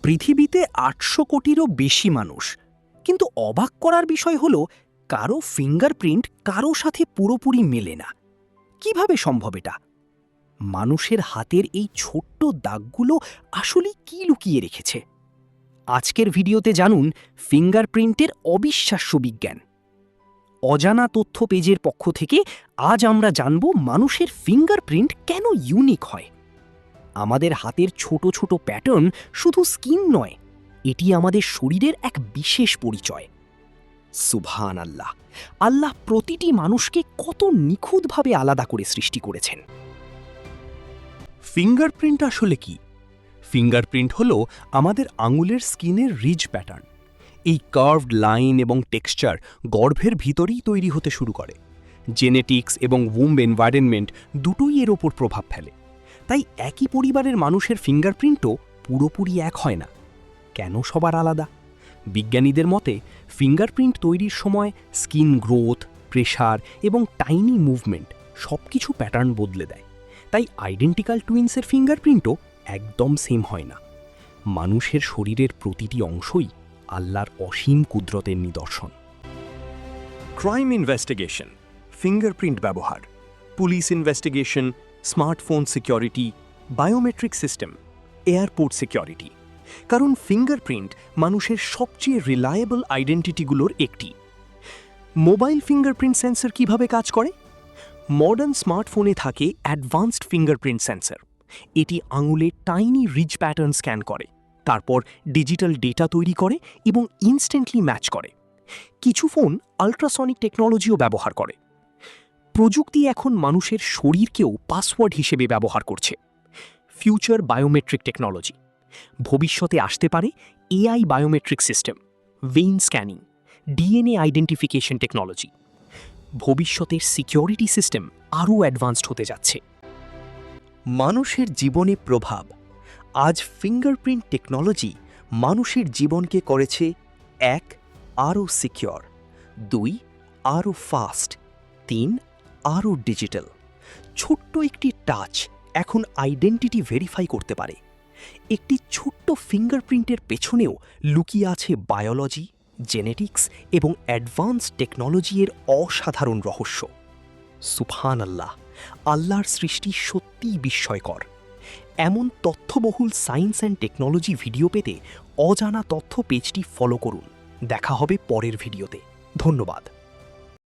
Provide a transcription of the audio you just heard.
পৃথিবীতে ৮০০ কোটিরও বেশি মানুষ, কিন্তু অবাক করার বিষয় হলো কারো ফিঙ্গারপ্রিন্ট কারো সাথে পুরোপুরি মেলে না। কিভাবে সম্ভব এটা? মানুষের হাতের এই ছোট্ট দাগগুলো আসলে কি লুকিয়ে রেখেছে? আজকের ভিডিওতে জানুন ফিঙ্গারপ্রিন্টের অবিশ্বাস্য বিজ্ঞান। অজানা তথ্য পেজের পক্ষ থেকে আজ আমরা জানব মানুষের ফিঙ্গারপ্রিন্ট কেন ইউনিক হয়। আমাদের হাতের ছোট ছোট প্যাটার্ন শুধু স্কিন নয়, এটি আমাদের শরীরের এক বিশেষ পরিচয়। সুবহান আল্লাহ, আল্লাহ প্রতিটি মানুষকে কত নিখুঁতভাবে আলাদা করে সৃষ্টি করেছেন। ফিঙ্গারপ্রিন্ট আসলে কি? ফিঙ্গারপ্রিন্ট হলো আমাদের আঙুলের স্কিনের রিজ প্যাটার্ন। এই কার্ভড লাইন এবং টেক্সচার গর্ভের ভিতরেই তৈরি হতে শুরু করে। জেনেটিক্স এবং ওম্ব এনভায়রনমেন্ট দুটোই এর ওপর প্রভাব ফেলে। তাই একই পরিবারের মানুষের ফিঙ্গারপ্রিন্টও পুরোপুরি এক হয় না। কেন সবার আলাদা? বিজ্ঞানীদের মতে ফিঙ্গারপ্রিন্ট তৈরির সময় স্কিন গ্রোথ, প্রেশার এবং টাইনি মুভমেন্ট সবকিছু প্যাটার্ন বদলে দেয়। তাই আইডেন্টিক্যাল টুইন্সের ফিঙ্গারপ্রিন্টও একদম সেম হয় না। মানুষের শরীরের প্রতিটি অংশই আল্লাহর অসীম কুদরতের নিদর্শন। ক্রাইম ইনভেস্টিগেশন, ফিঙ্গারপ্রিন্ট ব্যবহার, police investigation, smartphone security, biometric system, airport security. কারণ ফিঙ্গারপ্রিন্ট মানুষের সবচেয়ে রিলায়েবল আইডেন্টিটিগুলোর একটি। মোবাইল ফিঙ্গারপ্রিন্ট সেন্সর কিভাবে কাজ করে? মডার্ন স্মার্টফোনে থাকে অ্যাডভান্সড ফিঙ্গারপ্রিন্ট সেন্সর। এটি আঙুলে টাইনি রিজ প্যাটার্ন স্ক্যান করে, তারপর ডিজিটাল ডেটা তৈরি করে এবং ইনস্ট্যান্টলি ম্যাচ করে। কিছু ফোন আল্ট্রাসনিক টেকনোলজিও ব্যবহার করে। প্রযুক্তি এখন মানুষের শরীরকেও পাসওয়ার্ড হিসেবে ব্যবহার করছে। ফিউচার বায়োমেট্রিক টেকনোলজি, ভবিষ্যতে আসতে পারে AI biometric system, vein scanning, DNA identification technology. ভবিষ্যতের সিকিউরিটি সিস্টেম আরও অ্যাডভান্সড হতে যাচ্ছে। মানুষের জীবনে প্রভাব। আজ ফিঙ্গারপ্রিন্ট টেকনোলজি মানুষের জীবনকে করেছে ১. আরও সিকিউর, ২. আরও ফাস্ট, ৩. আরও ডিজিটাল। ছোট্ট একটি টাচ এখন আইডেন্টিটি ভেরিফাই করতে পারে। একটি ছোট্ট ফিঙ্গারপ্রিন্টের পেছনেও লুকিয়ে আছে বায়োলজি, জেনেটিক্স এবং অ্যাডভান্সড টেকনোলজি এর অসাধারণ রহস্য। সুবহান আল্লাহ, আল্লাহর সৃষ্টি সত্যিই বিস্ময়কর। এমন তথ্যবহুল সায়েন্স অ্যান্ড টেকনোলজি ভিডিও পেতে অজানা তথ্য পেজটি ফলো করুন। দেখা হবে পরের ভিডিওতে। ধন্যবাদ।